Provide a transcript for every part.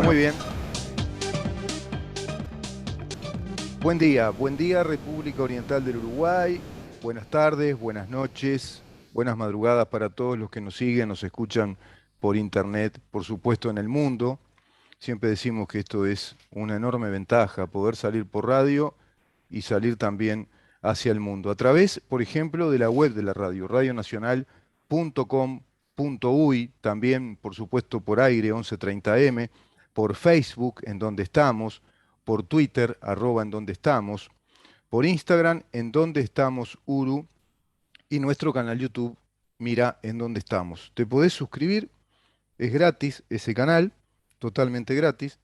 muy bien. Buen día República Oriental del Uruguay. Buenas tardes, buenas noches, buenas madrugadas para todos los que nos siguen, nos escuchan por internet, por supuesto en el mundo. Siempre decimos que esto es una enorme ventaja, poder salir por radio y salir también hacia el mundo. A través, por ejemplo, de la web de la radio, radionacional.com.uy, también, por supuesto, por aire 1130M, por Facebook, en donde estamos, por Twitter, @ en donde estamos, por Instagram, en donde estamos, Uru, y nuestro canal YouTube, Mira en donde estamos. Te podés suscribir, es gratis ese canal, totalmente gratis,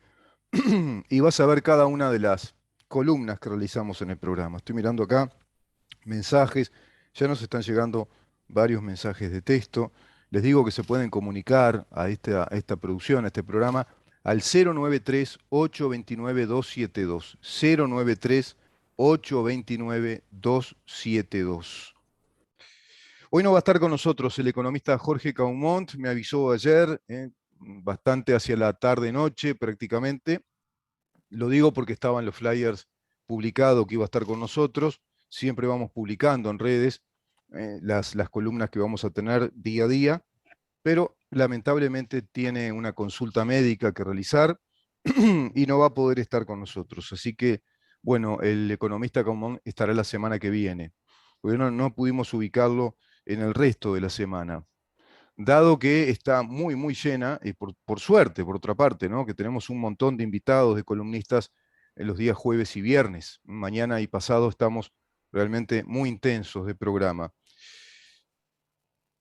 y vas a ver cada una de las columnas que realizamos en el programa. Estoy mirando acá mensajes, ya nos están llegando varios mensajes de texto. Les digo que se pueden comunicar a esta producción, a este programa, al 093-829-272. 093-829-272. Hoy no va a estar con nosotros el economista Jorge Caumont, me avisó ayer, bastante hacia la tarde-noche prácticamente. Lo digo porque estaban los flyers publicados que iba a estar con nosotros. Siempre vamos publicando en redes las columnas que vamos a tener día a día, pero lamentablemente tiene una consulta médica que realizar y no va a poder estar con nosotros. Así que, bueno, el economista común estará la semana que viene, porque no pudimos ubicarlo en el resto de la semana. Dado que está muy, muy llena, y por suerte, por otra parte, ¿no? Que tenemos un montón de invitados, de columnistas en los días jueves y viernes. Mañana y pasado estamos realmente muy intensos de programa.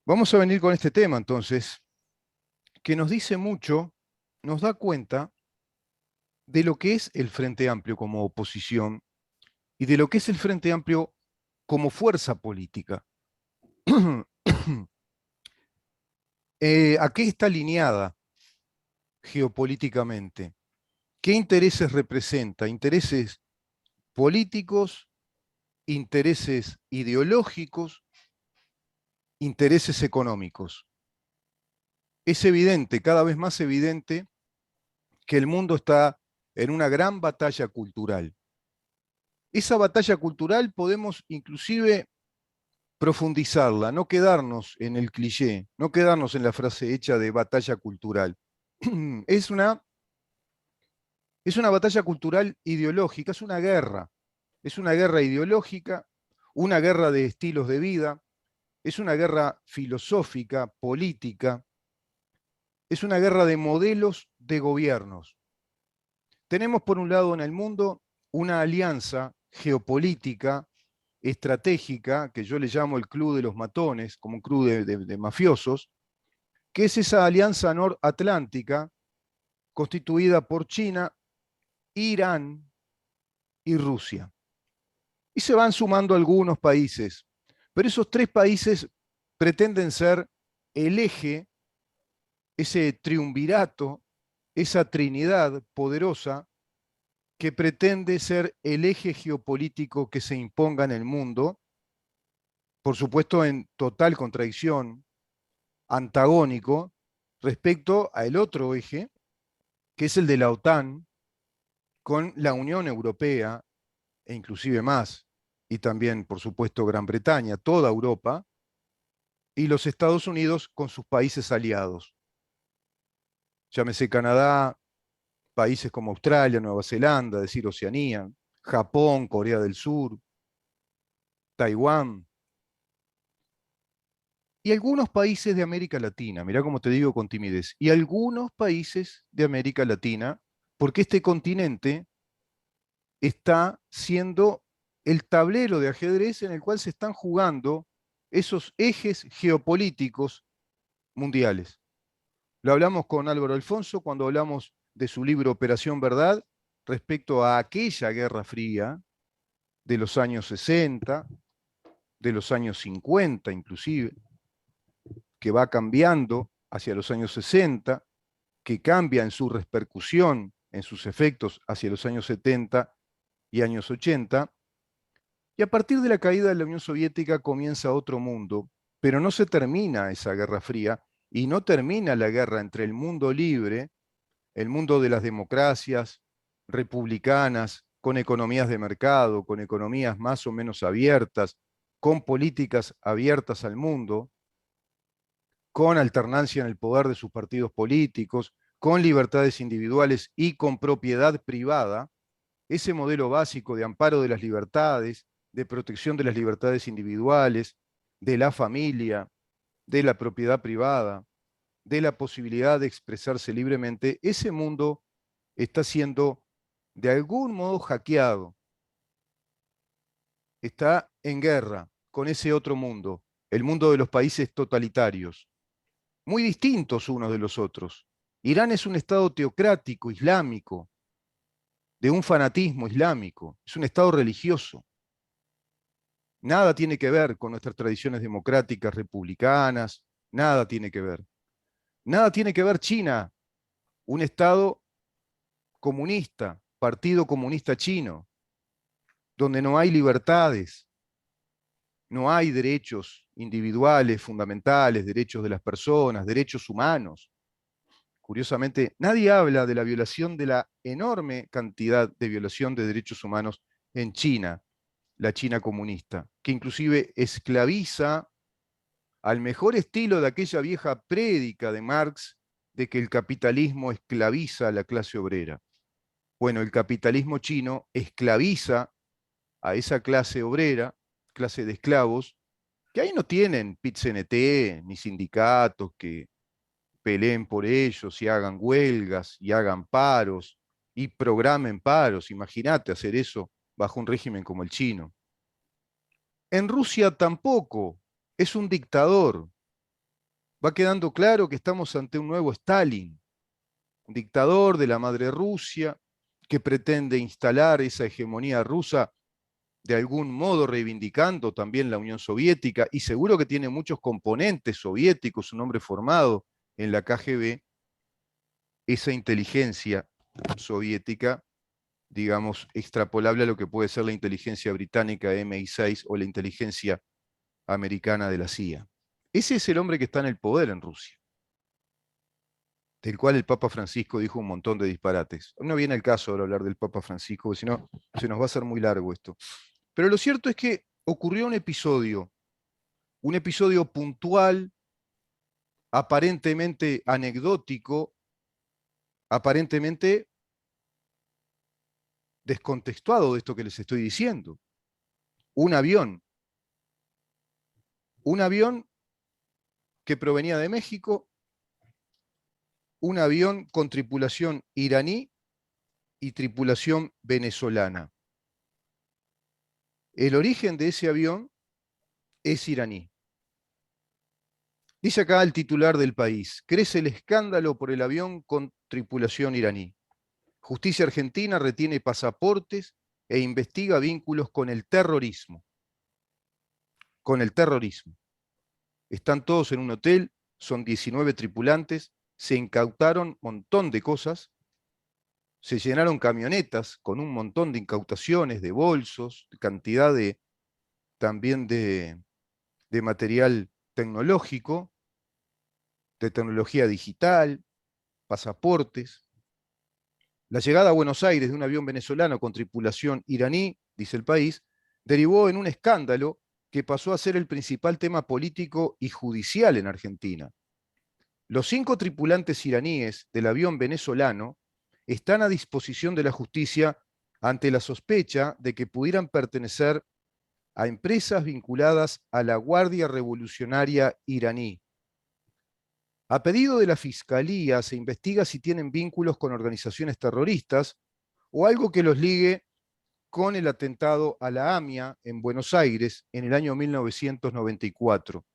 Vamos a venir con este tema entonces, que nos dice mucho, nos da cuenta de lo que es el Frente Amplio como oposición y de lo que es el Frente Amplio como fuerza política. ¿A qué está alineada geopolíticamente? ¿Qué intereses representa? ¿Intereses políticos, intereses ideológicos, intereses económicos? Es evidente, cada vez más evidente, que el mundo está en una gran batalla cultural. Esa batalla cultural podemos inclusive profundizarla, no quedarnos en el cliché, no quedarnos en la frase hecha de batalla cultural. Es una, es una batalla cultural ideológica, es una guerra ideológica, una guerra de estilos de vida, es una guerra filosófica, política, es una guerra de modelos de gobiernos. Tenemos por un lado en el mundo una alianza geopolítica, estratégica, que yo le llamo el Club de los Matones, como un club de mafiosos, que es esa alianza noratlántica constituida por China, Irán y Rusia. Y se van sumando algunos países, pero esos tres países pretenden ser el eje, ese triunvirato, esa trinidad poderosa que pretende ser el eje geopolítico que se imponga en el mundo, por supuesto en total contradicción, antagónico, respecto al otro eje, que es el de la OTAN, con la Unión Europea, e inclusive más, y también, por supuesto, Gran Bretaña, toda Europa, y los Estados Unidos con sus países aliados. Llámese Canadá, países como Australia, Nueva Zelanda, es decir, Oceanía, Japón, Corea del Sur, Taiwán, y algunos países de América Latina, mirá cómo te digo con timidez, y algunos países de América Latina, porque este continente está siendo el tablero de ajedrez en el cual se están jugando esos ejes geopolíticos mundiales. Lo hablamos con Álvaro Alfonso cuando hablamos de su libro Operación Verdad respecto a aquella Guerra Fría de los años 60, de los años 50 inclusive, que va cambiando hacia los años 60, que cambia en su repercusión, en sus efectos hacia los años 70 y años 80, y a partir de la caída de la Unión Soviética comienza otro mundo, pero no se termina esa Guerra Fría y no termina la guerra entre el mundo libre el mundo de las democracias republicanas, con economías de mercado, con economías más o menos abiertas, con políticas abiertas al mundo, con alternancia en el poder de sus partidos políticos, con libertades individuales y con propiedad privada, ese modelo básico de amparo de las libertades, de protección de las libertades individuales, de la familia, de la propiedad privada, de la posibilidad de expresarse libremente, ese mundo está siendo de algún modo hackeado, está en guerra con ese otro mundo, el mundo de los países totalitarios, muy distintos unos de los otros. Irán es un estado teocrático, islámico, de un fanatismo islámico, es un estado religioso. Nada tiene que ver con nuestras tradiciones democráticas, republicanas, nada tiene que ver. Nada tiene que ver China, un estado comunista, Partido Comunista Chino, donde no hay libertades, no hay derechos individuales, fundamentales, derechos de las personas, derechos humanos. Curiosamente, nadie habla de la violación de la enorme cantidad de violación de derechos humanos en China, la China comunista, que inclusive esclaviza al mejor estilo de aquella vieja prédica de Marx de que el capitalismo esclaviza a la clase obrera. Bueno, el capitalismo chino esclaviza a esa clase obrera, clase de esclavos, que ahí no tienen PIT-CNT ni sindicatos que peleen por ellos y hagan huelgas y hagan paros y programen paros. Imagínate hacer eso bajo un régimen como el chino. En Rusia tampoco, es un dictador. Va quedando claro que estamos ante un nuevo Stalin, un dictador de la madre Rusia que pretende instalar esa hegemonía rusa de algún modo reivindicando también la Unión Soviética, y seguro que tiene muchos componentes soviéticos, un hombre formado en la KGB, esa inteligencia soviética, digamos, extrapolable a lo que puede ser la inteligencia británica MI6 o la inteligencia americana de la CIA. Ese es el hombre que está en el poder en Rusia, del cual el Papa Francisco dijo un montón de disparates. No viene el caso ahora hablar del Papa Francisco, porque si no, se nos va a hacer muy largo esto. Pero lo cierto es que ocurrió un episodio puntual, aparentemente anecdótico, aparentemente descontextuado de esto que les estoy diciendo. Un avión, un avión que provenía de México, un avión con tripulación iraní y tripulación venezolana. El origen de ese avión es iraní. Dice acá el titular del País: crece el escándalo por el avión con tripulación iraní. Justicia argentina retiene pasaportes e investiga vínculos con el terrorismo. Con el terrorismo. Están todos en un hotel, son 19 tripulantes, se incautaron un montón de cosas, se llenaron camionetas con un montón de incautaciones, de bolsos, de cantidad también de material tecnológico, de tecnología digital, pasaportes. La llegada a Buenos Aires de un avión venezolano con tripulación iraní, dice el País, derivó en un escándalo que pasó a ser el principal tema político y judicial en Argentina. Los 5 tripulantes iraníes del avión venezolano están a disposición de la justicia ante la sospecha de que pudieran pertenecer a empresas vinculadas a la Guardia Revolucionaria iraní. A pedido de la Fiscalía se investiga si tienen vínculos con organizaciones terroristas o algo que los ligue con el atentado a la AMIA en Buenos Aires en el año 1994.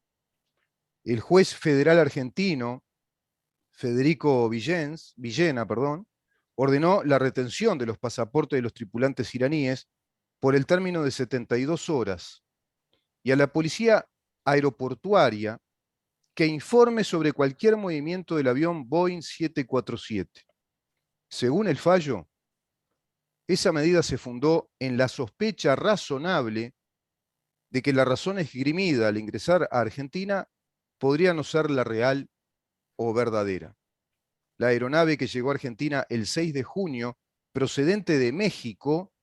El juez federal argentino, Federico Villena, ordenó la retención de los pasaportes de los tripulantes iraníes por el término de 72 horas y a la policía aeroportuaria que informe sobre cualquier movimiento del avión Boeing 747. Según el fallo, esa medida se fundó en la sospecha razonable de que la razón esgrimida al ingresar a Argentina podría no ser la real o verdadera. la aeronave que llegó a Argentina el 6 de junio, procedente de México,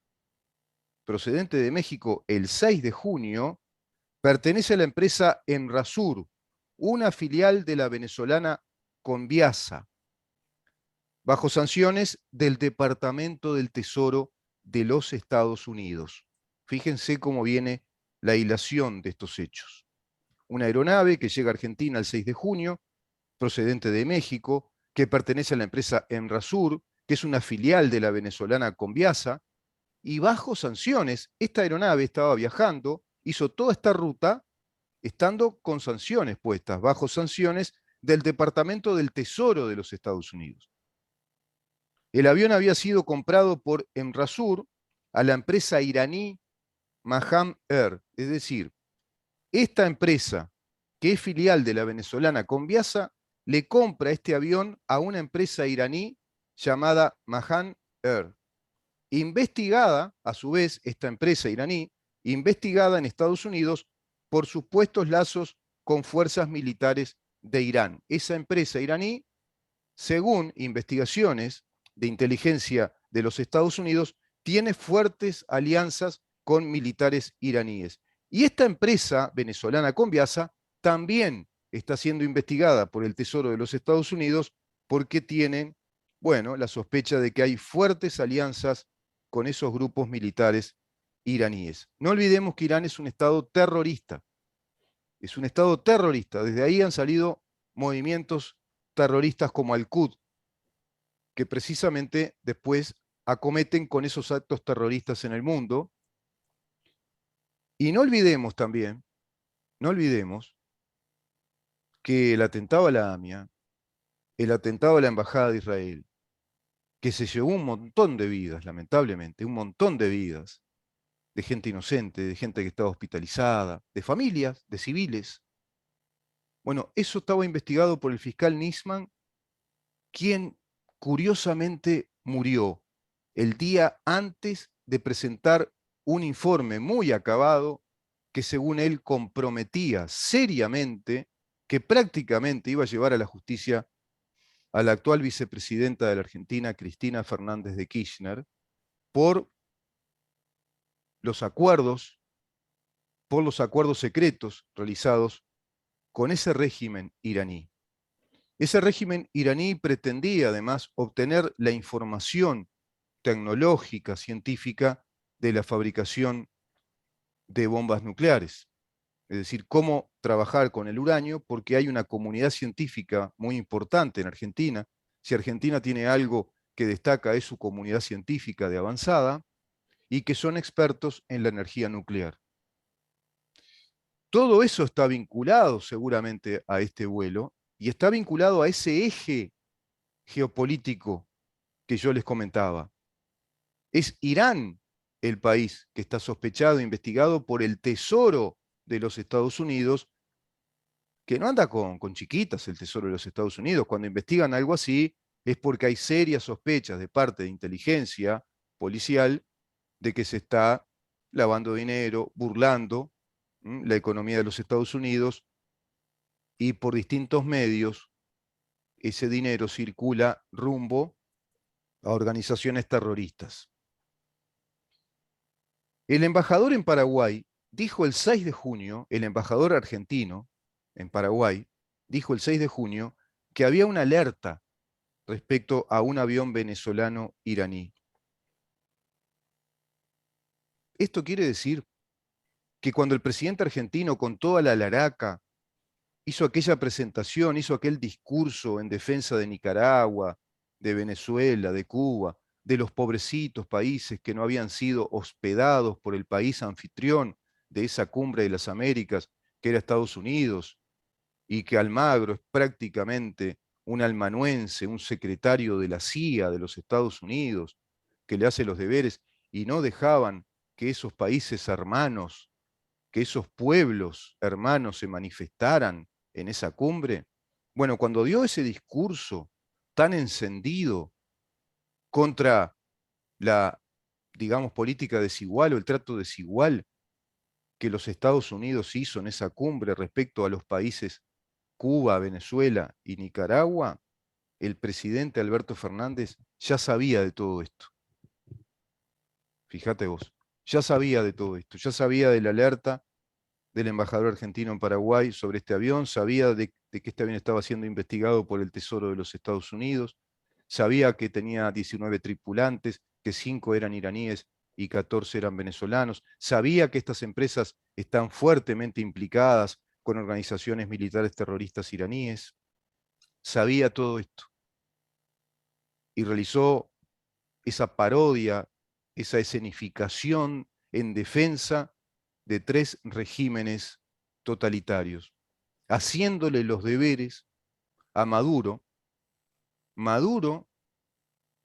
el 6 de junio, pertenece a la empresa Emrasur, una filial de la venezolana Conviasa, bajo sanciones del Departamento del Tesoro de los Estados Unidos. Fíjense cómo viene la hilación de estos hechos. Una aeronave que llega a Argentina el 6 de junio, procedente de México, que pertenece a la empresa Emrasur, que es una filial de la venezolana Conviasa, y bajo sanciones, esta aeronave estaba viajando, hizo toda esta ruta, estando con sanciones puestas, bajo sanciones del Departamento del Tesoro de los Estados Unidos. El avión había sido comprado por Emrasur a la empresa iraní Maham Air, es decir, esta empresa, que es filial de la venezolana Conviasa, le compra este avión a una empresa iraní llamada Maham Air. Investigada, a su vez, esta empresa iraní, investigada en Estados Unidos por supuestos lazos con fuerzas militares de Irán. Esa empresa iraní, según investigaciones de inteligencia de los Estados Unidos, tiene fuertes alianzas con militares iraníes. Y esta empresa venezolana Conviasa también está siendo investigada por el Tesoro de los Estados Unidos porque tienen, bueno, la sospecha de que hay fuertes alianzas con esos grupos militares iraníes. No olvidemos que Irán es un estado terrorista. Es un estado terrorista. Desde ahí han salido movimientos terroristas como Al-Quds, que precisamente después acometen con esos actos terroristas en el mundo. Y no olvidemos también, no olvidemos que el atentado a la AMIA, el atentado a la Embajada de Israel, que se llevó un montón de vidas, lamentablemente, un montón de vidas, de gente inocente, de gente que estaba hospitalizada, de familias, de civiles. Bueno, eso estaba investigado por el fiscal Nisman, quien curiosamente murió el día antes de presentar un informe muy acabado que según él comprometía seriamente, que prácticamente iba a llevar a la justicia a la actual vicepresidenta de la Argentina, Cristina Fernández de Kirchner, por los acuerdos, secretos realizados con ese régimen iraní. Ese régimen iraní pretendía además obtener la información tecnológica, científica, de la fabricación de bombas nucleares. Es decir, cómo trabajar con el uranio, porque hay una comunidad científica muy importante en Argentina. Si Argentina tiene algo que destaca es su comunidad científica de avanzada y que son expertos en la energía nuclear. Todo eso está vinculado seguramente a este vuelo y está vinculado a ese eje geopolítico que yo les comentaba. Es Irán el país que está sospechado e investigado por el Tesoro de los Estados Unidos, que no anda con chiquitas el Tesoro de los Estados Unidos. Cuando investigan algo así es porque hay serias sospechas de parte de inteligencia policial de que se está lavando dinero, burlando la economía de los Estados Unidos y por distintos medios ese dinero circula rumbo a organizaciones terroristas. El embajador en Paraguay dijo el 6 de junio, el embajador argentino en Paraguay, dijo el 6 de junio que había una alerta respecto a un avión venezolano iraní. Esto quiere decir que cuando el presidente argentino, con toda la laraca, hizo aquella presentación, hizo aquel discurso en defensa de Nicaragua, de Venezuela, de Cuba, de los pobrecitos países que no habían sido hospedados por el país anfitrión de esa cumbre de las Américas, que era Estados Unidos, y que Almagro es prácticamente un almanuense, un secretario de la CIA de los Estados Unidos, que le hace los deberes, y no dejaban que esos países hermanos, que esos pueblos hermanos se manifestaran en esa cumbre. Bueno, cuando dio ese discurso tan encendido contra la, digamos, política desigual o el trato desigual que los Estados Unidos hizo en esa cumbre respecto a los países Cuba, Venezuela y Nicaragua, el presidente Alberto Fernández ya sabía de todo esto. Fíjate vos, ya sabía de todo esto, ya sabía de la alerta del embajador argentino en Paraguay sobre este avión, sabía de que este avión estaba siendo investigado por el Tesoro de los Estados Unidos, sabía que tenía 19 tripulantes, que 5 eran iraníes y 14 eran venezolanos, sabía que estas empresas están fuertemente implicadas con organizaciones militares terroristas iraníes, sabía todo esto y realizó esa parodia, esa escenificación en defensa de 3 regímenes totalitarios, haciéndole los deberes a Maduro. Maduro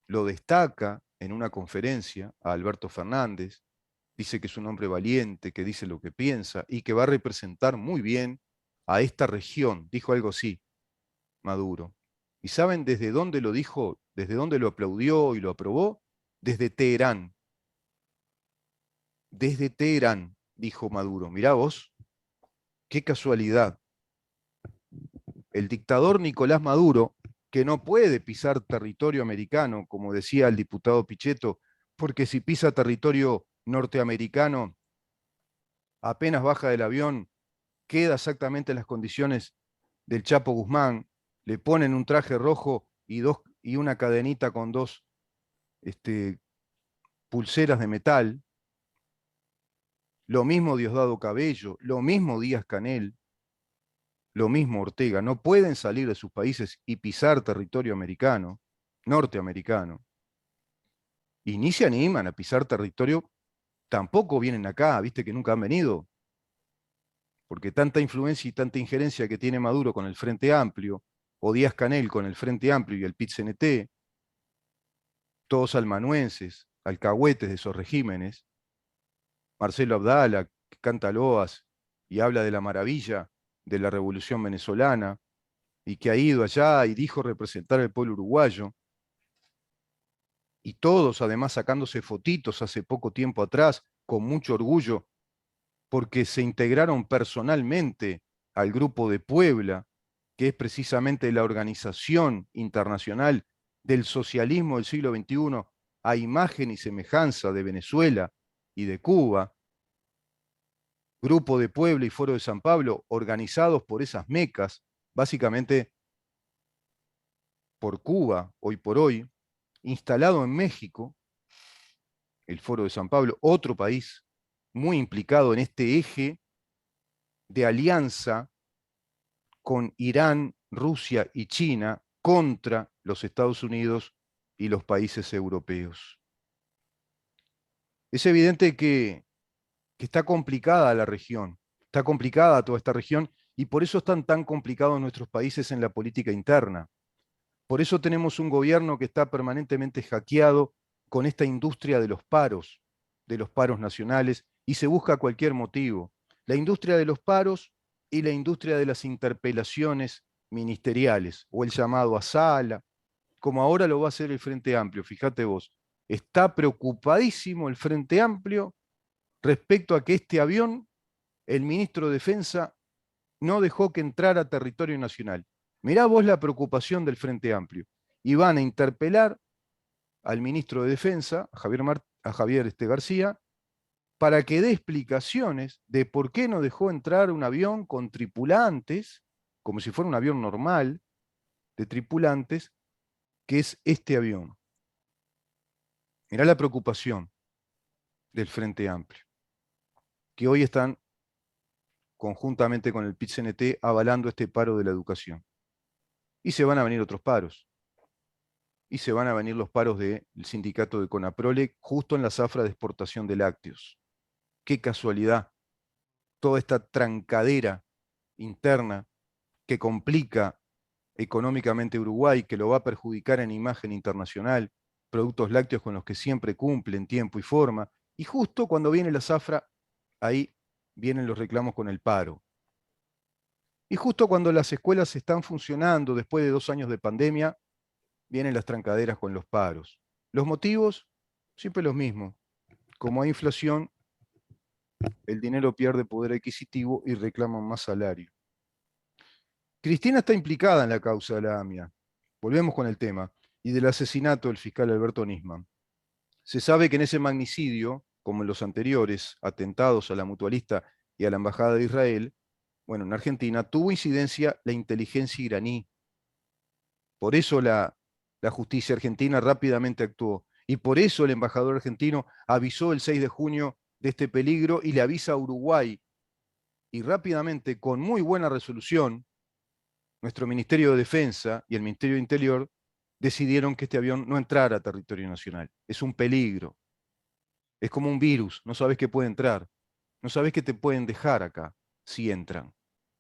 lo destaca en una conferencia a Alberto Fernández, dice que es un hombre valiente, que dice lo que piensa y que va a representar muy bien a esta región. Dijo algo así, Maduro. ¿Y saben desde dónde lo dijo? ¿Desde dónde lo aplaudió y lo aprobó? Desde Teherán. Desde Teherán, dijo Maduro. Mirá vos, qué casualidad. El dictador Nicolás Maduro, que no puede pisar territorio americano, como decía el diputado Pichetto, porque si pisa territorio norteamericano, apenas baja del avión, queda exactamente en las condiciones del Chapo Guzmán, le ponen un traje rojo y una cadenita con 2 pulseras de metal, lo mismo Diosdado Cabello, lo mismo Díaz Canel, lo mismo Ortega, no pueden salir de sus países y pisar territorio americano, norteamericano, y ni se animan a pisar territorio, tampoco vienen acá, viste que nunca han venido, porque tanta influencia y tanta injerencia que tiene Maduro con el Frente Amplio, o Díaz Canel con el Frente Amplio y el PIT-CNT, todos almanuenses, alcahuetes de esos regímenes, Marcelo Abdala, que canta loas y habla de la maravilla de la revolución venezolana, y que ha ido allá y dijo representar al pueblo uruguayo, y todos además sacándose fotitos hace poco tiempo atrás, con mucho orgullo, porque se integraron personalmente al Grupo de Puebla, que es precisamente la organización internacional del socialismo del siglo XXI, a imagen y semejanza de Venezuela y de Cuba, Grupo de Puebla y Foro de San Pablo, organizados por esas mecas, básicamente por Cuba, hoy por hoy, instalado en México, el Foro de San Pablo, otro país muy implicado en este eje de alianza con Irán, Rusia y China contra los Estados Unidos y los países europeos. Es evidente que está complicada la región, está complicada toda esta región y por eso están tan complicados nuestros países en la política interna. Por eso tenemos un gobierno que está permanentemente hackeado con esta industria de los paros nacionales, y se busca cualquier motivo. La industria de los paros y la industria de las interpelaciones ministeriales, o el llamado a sala, como ahora lo va a hacer el Frente Amplio. Fíjate vos, está preocupadísimo el Frente Amplio respecto a que este avión, el ministro de Defensa, no dejó que entrara a territorio nacional. Mirá vos la preocupación del Frente Amplio. Y van a interpelar al ministro de Defensa, a Javier García, para que dé explicaciones de por qué no dejó entrar un avión con tripulantes, como si fuera un avión normal de tripulantes, que es este avión. Mirá la preocupación del Frente Amplio, que hoy están conjuntamente con el PIT-CNT avalando este paro de la educación. Y se van a venir otros paros. Y se van a venir los paros del sindicato de Conaprole justo en la zafra de exportación de lácteos. Qué casualidad, toda esta trancadera interna que complica económicamente Uruguay, que lo va a perjudicar en imagen internacional, productos lácteos con los que siempre cumplen tiempo y forma, y justo cuando viene la zafra, ahí vienen los reclamos con el paro. Y justo cuando las escuelas están funcionando después de 2 años de pandemia, vienen las trancaderas con los paros. Los motivos, siempre los mismos. Como hay inflación, el dinero pierde poder adquisitivo y reclaman más salario. Cristina está implicada en la causa de la AMIA. volvemos con el tema, y del asesinato del fiscal Alberto Nisman. Se sabe que en ese magnicidio, como en los anteriores atentados a la Mutualista y a la Embajada de Israel, bueno, en Argentina, tuvo incidencia la inteligencia iraní. Por eso la justicia argentina rápidamente actuó. Y por eso el embajador argentino avisó el 6 de junio de este peligro y le avisa a Uruguay. Y rápidamente, con muy buena resolución, nuestro Ministerio de Defensa y el Ministerio de Interior decidieron que este avión no entrara a territorio nacional. Es un peligro. Es como un virus. No sabes qué puede entrar. No sabes qué te pueden dejar acá si entran.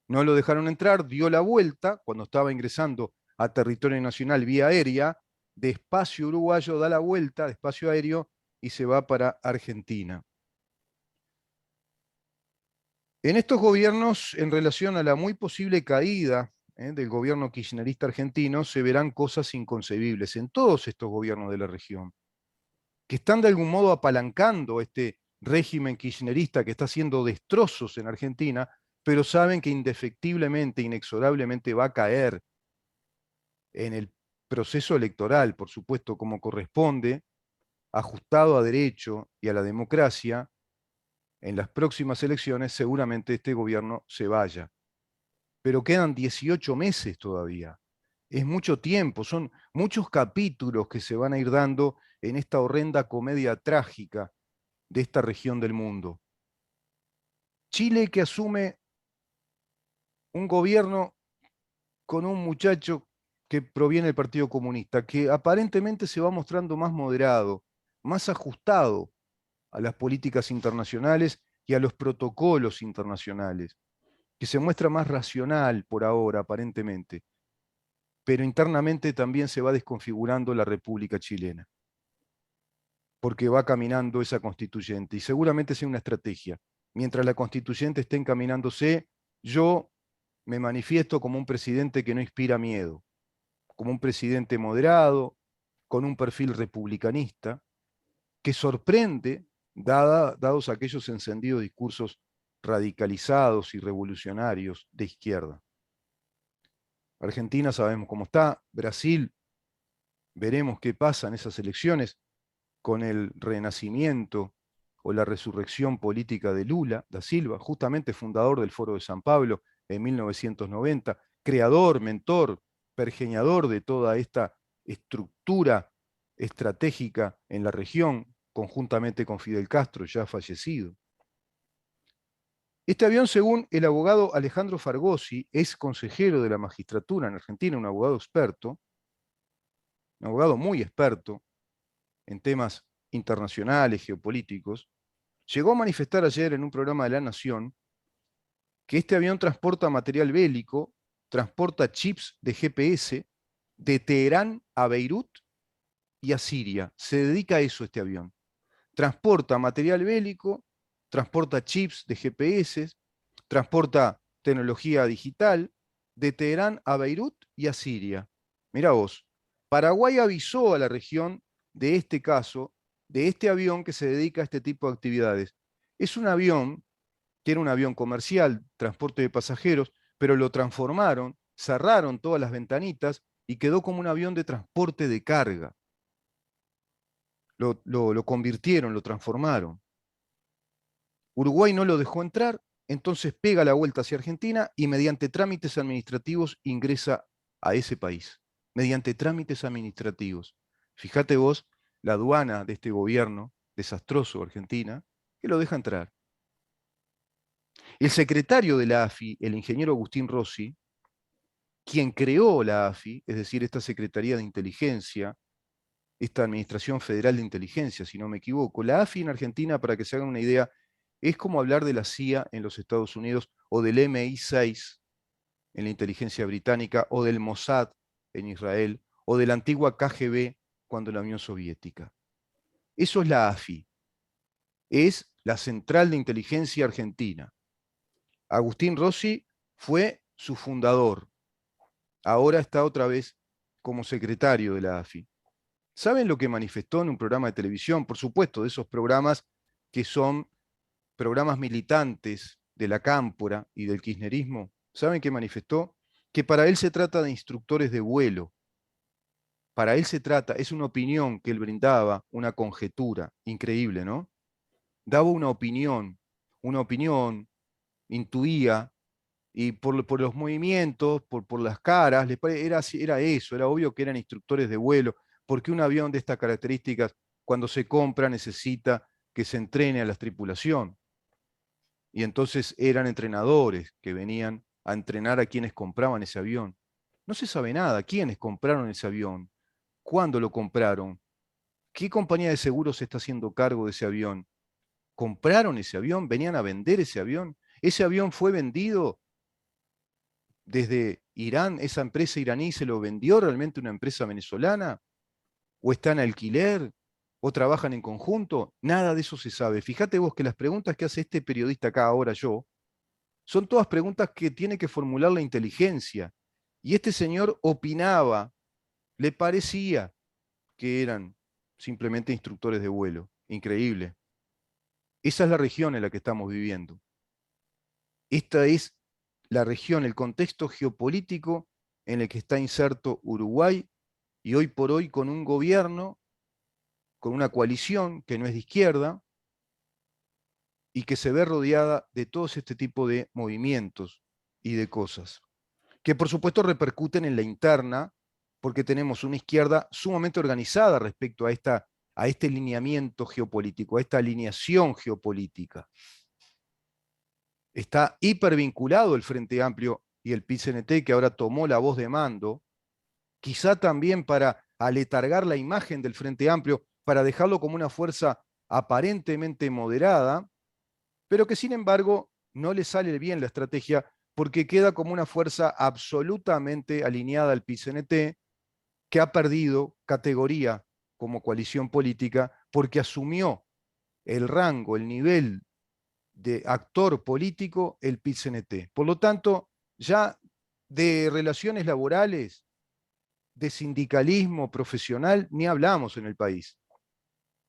No lo dejaron entrar, dio la vuelta cuando estaba ingresando a territorio nacional vía aérea, de espacio uruguayo da la vuelta, de espacio aéreo, y se va para Argentina. En estos gobiernos, en relación a la muy posible caída del gobierno kirchnerista argentino, se verán cosas inconcebibles en todos estos gobiernos de la región, que están de algún modo apalancando este régimen kirchnerista que está haciendo destrozos en Argentina, pero saben que indefectiblemente, inexorablemente va a caer en el proceso electoral, por supuesto, como corresponde, ajustado a derecho y a la democracia. En las próximas elecciones seguramente este gobierno se vaya. Pero quedan 18 meses todavía. Es mucho tiempo, son muchos capítulos que se van a ir dando en esta horrenda comedia trágica de esta región del mundo. Chile, que asume un gobierno con un muchacho que proviene del Partido Comunista, que aparentemente se va mostrando más moderado, más ajustado a las políticas internacionales y a los protocolos internacionales, que se muestra más racional por ahora, aparentemente, pero internamente también se va desconfigurando la República Chilena, porque va caminando esa constituyente, y seguramente sea una estrategia. Mientras la constituyente esté encaminándose, yo me manifiesto como un presidente que no inspira miedo, como un presidente moderado, con un perfil republicanista, que sorprende, dados aquellos encendidos discursos radicalizados y revolucionarios de izquierda. Argentina sabemos cómo está, Brasil, veremos qué pasa en esas elecciones con el renacimiento o la resurrección política de Lula da Silva, justamente fundador del Foro de San Pablo en 1990, creador, mentor, pergeñador de toda esta estructura estratégica en la región, conjuntamente con Fidel Castro, ya fallecido. Este avión, según el abogado Alejandro Fargosi, es consejero de la magistratura en Argentina, un abogado experto, un abogado muy experto en temas internacionales, geopolíticos, llegó a manifestar ayer en un programa de La Nación que este avión transporta material bélico, transporta chips de GPS de Teherán a Beirut y a Siria. Se dedica a eso este avión. Transporta material bélico, transporta chips de GPS, transporta tecnología digital de Teherán a Beirut y a Siria. Mira vos, Paraguay avisó a la región de este caso, de este avión que se dedica a este tipo de actividades. Es un avión que era un avión comercial, transporte de pasajeros, pero lo transformaron, cerraron todas las ventanitas y quedó como un avión de transporte de carga. Lo convirtieron, lo transformaron. Uruguay no lo dejó entrar, entonces pega la vuelta hacia Argentina y mediante trámites administrativos ingresa a ese país. Mediante trámites administrativos. Fíjate vos la aduana de este gobierno desastroso Argentina, que lo deja entrar. El secretario de la AFI, el ingeniero Agustín Rossi, quien creó la AFI, es decir, esta Secretaría de Inteligencia, esta Administración Federal de Inteligencia, si no me equivoco. La AFI en Argentina, para que se hagan una idea, es como hablar de la CIA en los Estados Unidos o del MI6 en la inteligencia británica o del Mossad en Israel o de la antigua KGB cuando la Unión Soviética. Eso es la AFI. Es la Central de Inteligencia Argentina. Agustín Rossi fue su fundador. Ahora está otra vez como secretario de la AFI. ¿Saben lo que manifestó en un programa de televisión? Por supuesto, de esos programas que son programas militantes de la cámpora y del kirchnerismo. ¿Saben qué manifestó? Que para él se trata de instructores de vuelo. para él se trata, es una opinión que él brindaba, una conjetura, increíble, ¿no? Daba una opinión, intuía, y por los movimientos, por las caras, era eso, era obvio que eran instructores de vuelo, porque un avión de estas características, cuando se compra, necesita que se entrene a la tripulación. Y entonces eran entrenadores que venían a entrenar a quienes compraban ese avión. No se sabe nada, quiénes compraron ese avión, cuándo lo compraron, qué compañía de seguros se está haciendo cargo de ese avión. ¿Compraron ese avión? ¿Venían a vender ese avión? ¿Ese avión fue vendido desde Irán? ¿Esa empresa iraní se lo vendió realmente una empresa venezolana? ¿O está en alquiler? ¿O trabajan en conjunto? Nada de eso se sabe. Fíjate vos que las preguntas que hace este periodista acá ahora yo, son todas preguntas que tiene que formular la inteligencia. Y este señor opinaba, le parecía que eran simplemente instructores de vuelo. Increíble. Esa es la región en la que estamos viviendo. Esta es la región, el contexto geopolítico en el que está inserto Uruguay y hoy por hoy con un gobierno, con una coalición que no es de izquierda y que se ve rodeada de todos este tipo de movimientos y de cosas, que por supuesto repercuten en la interna, porque tenemos una izquierda sumamente organizada respecto a este lineamiento geopolítico, a esta alineación geopolítica. Está hipervinculado el Frente Amplio y el PIT-CNT, que ahora tomó la voz de mando, quizá también para aletargar la imagen del Frente Amplio, para dejarlo como una fuerza aparentemente moderada, pero que sin embargo no le sale bien la estrategia porque queda como una fuerza absolutamente alineada al PIT-CNT, que ha perdido categoría como coalición política porque asumió el rango, el nivel de actor político el PIT-CNT. Por lo tanto, ya de relaciones laborales, de sindicalismo profesional, ni hablamos en el país.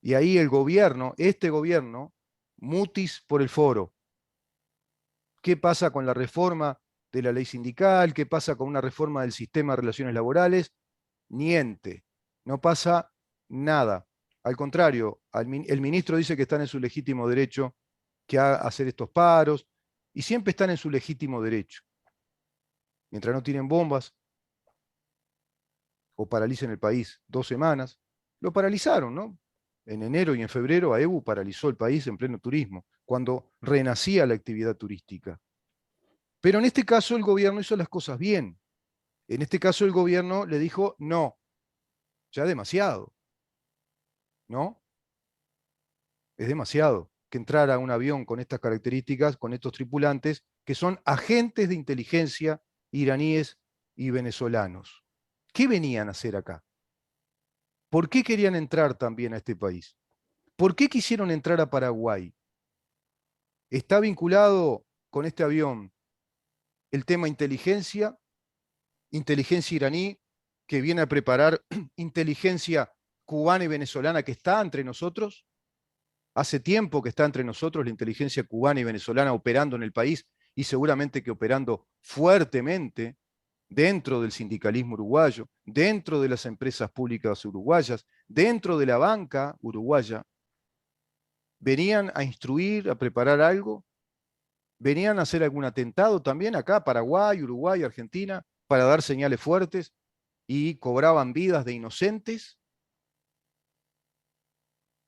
Y ahí el gobierno, este gobierno, mutis por el foro. ¿Qué pasa con la reforma de la ley sindical? ¿Qué pasa con una reforma del sistema de relaciones laborales? Niente. No pasa nada. Al contrario, el ministro dice que están en su legítimo derecho que hacer estos paros, y siempre están en su legítimo derecho. Mientras no tienen bombas o paralicen el país 2 semanas, lo paralizaron, ¿no? En enero y en febrero AEBU paralizó el país en pleno turismo, cuando renacía la actividad turística. Pero en este caso el gobierno hizo las cosas bien. En este caso el gobierno le dijo, no, ya demasiado, ¿no? Es demasiado que entrara un avión con estas características, con estos tripulantes, que son agentes de inteligencia iraníes y venezolanos. ¿Qué venían a hacer acá? ¿Por qué querían entrar también a este país? ¿Por qué quisieron entrar a Paraguay? ¿Está vinculado con este avión el tema inteligencia, inteligencia iraní, que viene a preparar inteligencia cubana y venezolana que está entre nosotros? Hace tiempo que está entre nosotros la inteligencia cubana y venezolana operando en el país y seguramente que operando fuertemente dentro del sindicalismo uruguayo, dentro de las empresas públicas uruguayas, dentro de la banca uruguaya. ¿Venían a instruir, a preparar algo? ¿Venían a hacer algún atentado también acá, Paraguay, Uruguay, Argentina, para dar señales fuertes y cobraban vidas de inocentes?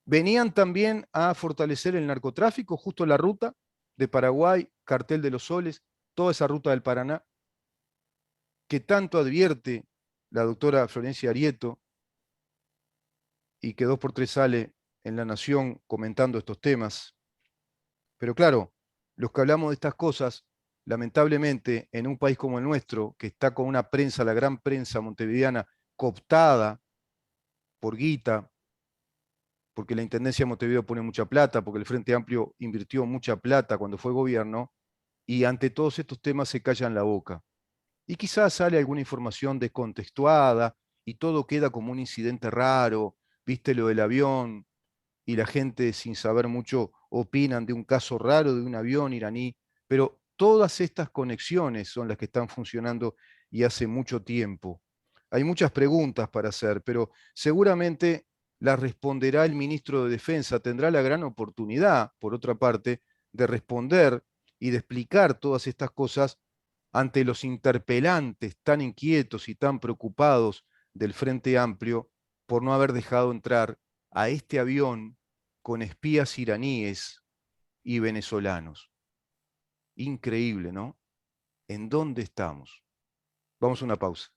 Venían también a fortalecer el narcotráfico, justo la ruta de Paraguay, Cartel de los Soles, toda esa ruta del Paraná, que tanto advierte la doctora Florencia Arieto y que 2x3 sale en La Nación comentando estos temas. Pero claro, los que hablamos de estas cosas, lamentablemente, en un país como el nuestro, que está con una prensa, la gran prensa montevideana, cooptada por guita, porque la Intendencia de Montevideo pone mucha plata, porque el Frente Amplio invirtió mucha plata cuando fue gobierno, y ante todos estos temas se callan la boca. Y quizás sale alguna información descontextuada y todo queda como un incidente raro, viste lo del avión, y la gente sin saber mucho opinan de un caso raro de un avión iraní, pero todas estas conexiones son las que están funcionando y hace mucho tiempo. Hay muchas preguntas para hacer, pero seguramente las responderá el ministro de Defensa. Tendrá la gran oportunidad, por otra parte, de responder y de explicar todas estas cosas ante los interpelantes tan inquietos y tan preocupados del Frente Amplio por no haber dejado entrar a este avión con espías iraníes y venezolanos. Increíble, ¿no? ¿En dónde estamos? Vamos a una pausa.